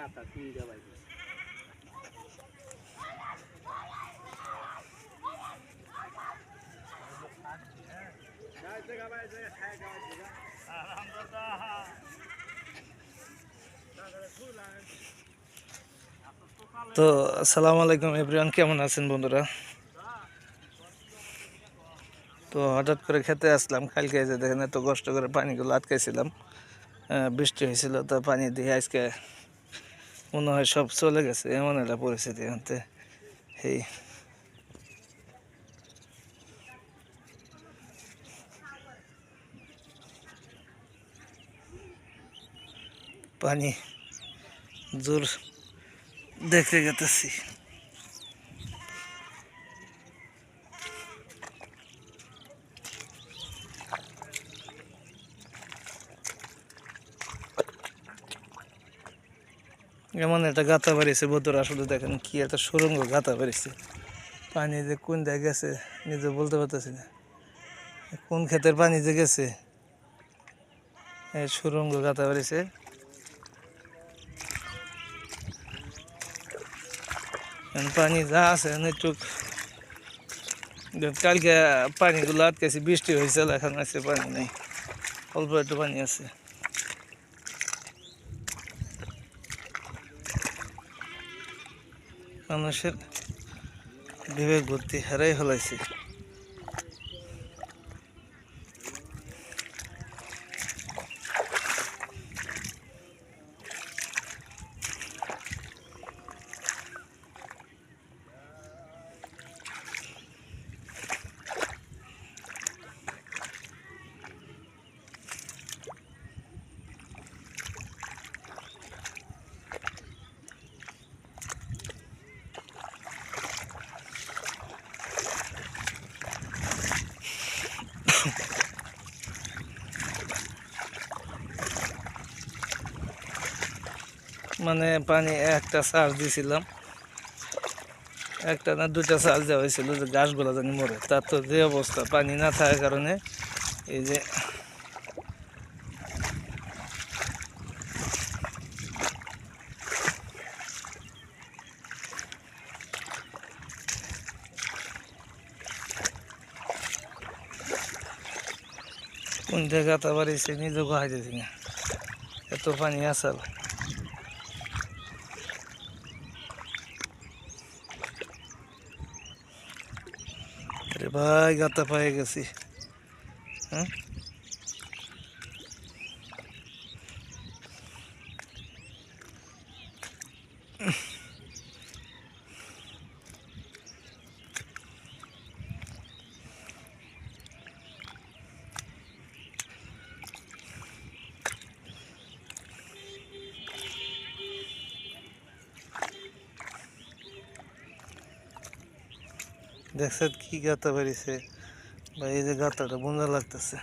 তো আসসালামু আলাইকুম এভরিওয়ান, কেমন আছেন বন্ধুরা? তো হঠাৎ করে খেতে আসলাম। কালকে যে দেখেন এত কষ্ট করে পানিগুলো আটকাইছিলাম, বৃষ্টি হয়েছিল, তো পানি দিয়ে আজকে মনে হয় সব চলে গেছে, এমন একটা পরিস্থিতি আনতে। এই পানি জোর দেখতে গেতেছি। এমন একটা গাঁথা বেরিয়েছে বন্ধুরা, আসলে দেখেন কি একটা সুরঙ্গ গাঁথা বেরিয়েছে। পানি যে কোন দিকে গেছে নিজে বলতে পারতেছি না, কোন ক্ষেতের পানি যে গেছে। এই সুরঙ্গ গাঁথা বেরিয়েছে। পানি যা আছে একটু কালকে পানিগুলো আটকেছি, বৃষ্টি হয়েছিল, এখন আছে পানি নেই, অল্প একটু পানি আছে। মানুষের বিবেক বুদ্ধি হারাই ফেলাইছে। মানে পানি একটা চার্জ দিয়েছিলাম, একটা না দুটা চার্জ দেওয়া হয়েছিল যে গাছগুলো জানি মরে। তার তো যে অবস্থা, পানি না থাকার কারণে এই যে কোন দিকে গাঁথা বাড়িয়েছে নিজেও হাইতেছি না, এত পানি আসাল। আরে ভাই, গাঁথা পেয়ে গেছি। হ্যাঁ, দেখছেন কি গাঁথা বাড়িয়েছে ভাই? এই যে গাঁথাটা বোঝা লাগতেছে।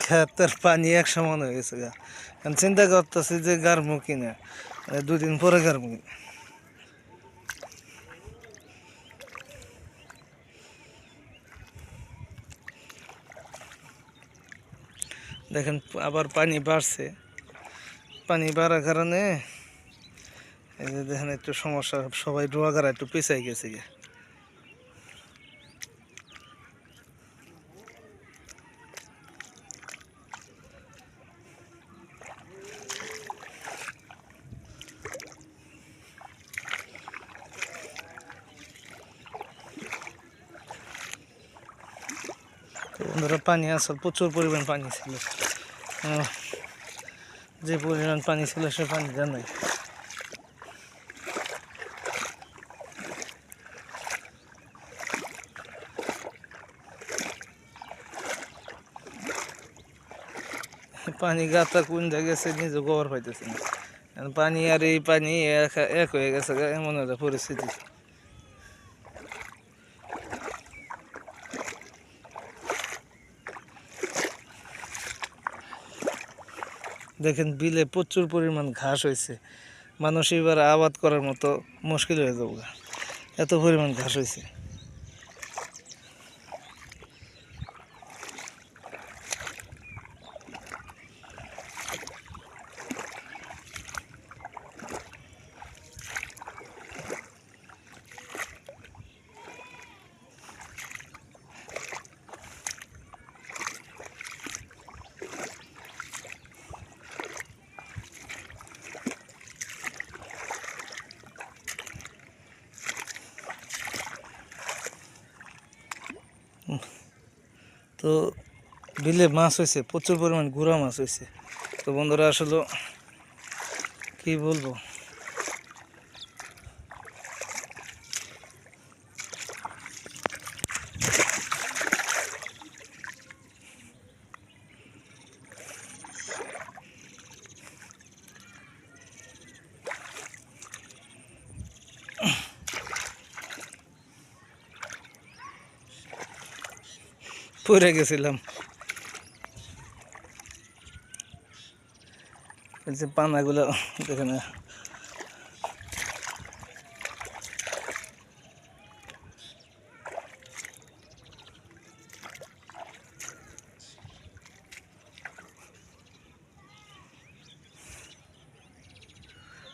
খেতের পানি এক সমান হয়ে গেছে গা। এখন চিন্তা করতেছি যে গারমু কিনা, দুদিন পরে গারমু কিনা। দেখেন আবার পানি বাড়ছে, পানি বাড়ার কারণে এই যে দেখেন একটু সমস্যা, সবাই ডোয়াগারা একটু পিছাই গেছে গে। বন্ধুরা, পানি আসল প্রচুর পরিমাণ পানি ছিল, যে পরিমাণ পানি ছিল সে পানি জানাই। পানি গাতা কোন জায়গায় গেছে নিজে খবর পাইতেছে না। পানি আর এই পানি এক হয়ে গেছে, এমন একটা পরিস্থিতি। দেখেন বিলে প্রচুর পরিমাণ ঘাস হয়েছে, মানুষ এবার আবাদ করার মতো মুশকিল হয়ে যাবে, এত পরিমাণ ঘাস হয়েছে। তো বিলে মাছ হয়েছে, প্রচুর পরিমাণ গুড়া মাছ হয়েছে। তো বন্ধুরা আসলে কি বলবো, পড়ে গেছিলাম। এই যে পানাগুলো দেখেন,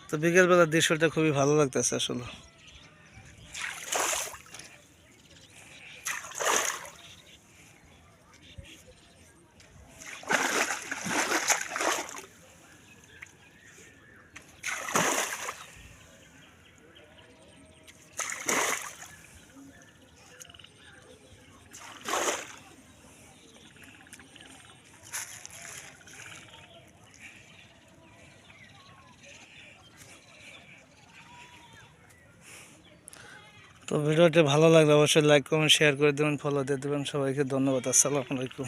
তো বিকেলবেলার দৃশ্যটা খুবই ভালো লাগতেছে আসলে। তো ভিডিওটি ভালো লাগলে অবশ্যই লাইক কমেন্ট শেয়ার করে দেবেন, ফলো দিয়ে দেবেন। সবাইকে ধন্যবাদ। আসসালামু আলাইকুম।